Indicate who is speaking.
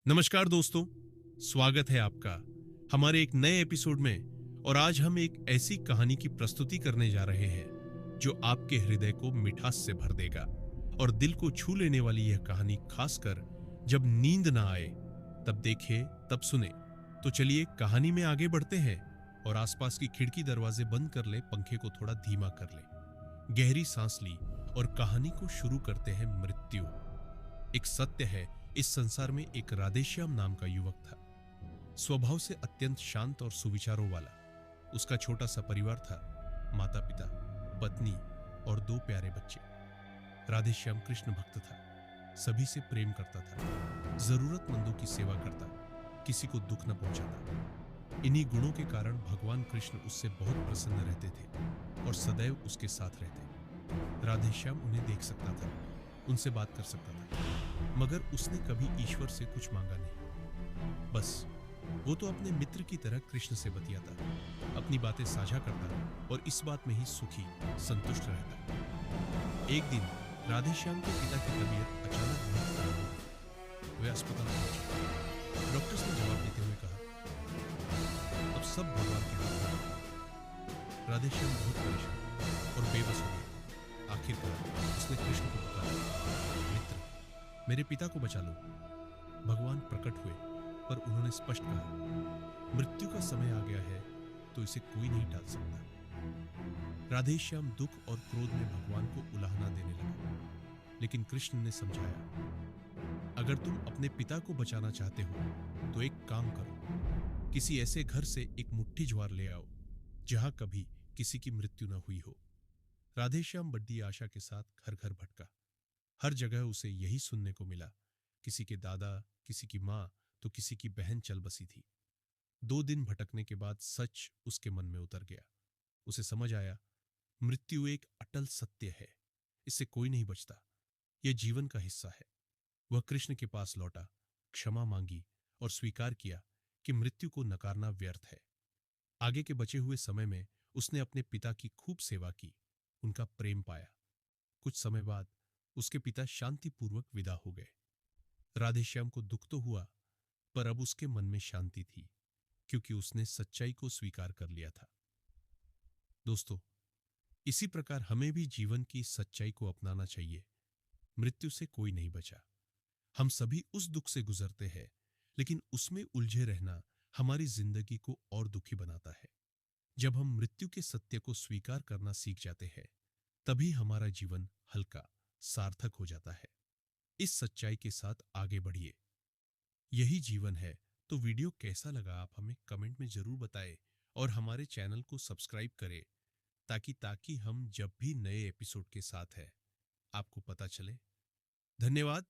Speaker 1: नमस्कार दोस्तों, स्वागत है आपका हमारे एक नए एपिसोड में। और आज हम एक ऐसी कहानी की प्रस्तुति करने जा रहे हैं जो आपके हृदय को मिठास से भर देगा और दिल को छू लेने वाली यह कहानी खासकर जब नींद ना आए तब देखे तब सुने। तो चलिए कहानी में आगे बढ़ते हैं और आसपास की खिड़की दरवाजे बंद कर ले, पंखे को थोड़ा धीमा कर ले, गहरी सांस ली और कहानी को शुरू करते हैं। मृत्यु एक सत्य है। इस संसार में एक राधेश्याम नाम का युवक था, स्वभाव से अत्यंत शांत और सुविचारों वाला। उसका छोटा सा परिवार था, माता पिता, पत्नी और 2 प्यारे बच्चे। राधेश्याम कृष्ण भक्त था, सभी से प्रेम करता था, जरूरतमंदों की सेवा करता, किसी को दुख न पहुंचाता। इन्हीं गुणों के कारण भगवान कृष्ण उससे बहुत प्रसन्न रहते थे और सदैव उसके साथ रहते। राधेश्याम उन्हें देख सकता था, उनसे बात कर सकता था, मगर उसने कभी ईश्वर से कुछ मांगा नहीं। बस वो तो अपने मित्र की तरह कृष्ण से बतियाता, अपनी बातें साझा करता और इस बात में ही सुखी संतुष्ट रहता। एक दिन राधेश्याम के पिता की तबीयत अचानक बहुत खराब हो गई। वे अस्पताल पहुंचे। डॉक्टर्स ने जवाब देते हुए कहा, अब सब भगवान के हाथ में है। राधेश्याम बहुत परेशान और बेबस हो गया। आखिरकार उसने कृष्ण को पुकारा, मित्र, मेरे पिता को बचा लो। भगवान प्रकट हुए पर उन्होंने स्पष्ट कहा, मृत्यु का समय आ गया है तो इसे कोई नहीं टाल सकता। राधेश्याम दुख और क्रोध में भगवान को उलाहना देने लगा, लेकिन कृष्ण ने समझाया, अगर तुम अपने पिता को बचाना चाहते हो तो एक काम करो, किसी ऐसे घर से एक मुट्ठी ज्वार ले आओ जहां कभी किसी की मृत्यु न हुई हो। राधेश्याम बड़ी आशा के साथ घर घर भटका। हर जगह उसे यही सुनने को मिला, किसी के दादा, किसी की माँ तो किसी की बहन चल बसी थी। 2 दिन भटकने के बाद सच उसके मन में उतर गया। उसे समझ आया, मृत्यु एक अटल सत्य है, इससे कोई नहीं बचता, यह जीवन का हिस्सा है। वह कृष्ण के पास लौटा, क्षमा मांगी और स्वीकार किया कि मृत्यु को नकारना व्यर्थ है। आगे के बचे हुए समय में उसने अपने पिता की खूब सेवा की, उनका प्रेम पाया। कुछ समय बाद उसके पिता शांतिपूर्वक विदा हो गए। राधेश्याम को दुख तो हुआ, पर अब उसके मन में शांति थी, क्योंकि उसने सच्चाई को स्वीकार कर लिया था। दोस्तों, इसी प्रकार हमें भी जीवन की सच्चाई को अपनाना चाहिए। मृत्यु से कोई नहीं बचा। हम सभी उस दुख से गुजरते हैं, लेकिन उसमें उलझे रहना हमारी जिंदगी को और दुखी बनाता है। जब हम मृत्यु के सत्य को स्वीकार करना सीख जाते हैं, तभी हमारा जीवन हल्का, सार्थक हो जाता है। इस सच्चाई के साथ आगे बढ़िए। यही जीवन है। तो वीडियो कैसा लगा आप हमें कमेंट में जरूर बताएं और हमारे चैनल को सब्सक्राइब करें ताकि हम जब भी नए एपिसोड के साथ हैं आपको पता चले। धन्यवाद।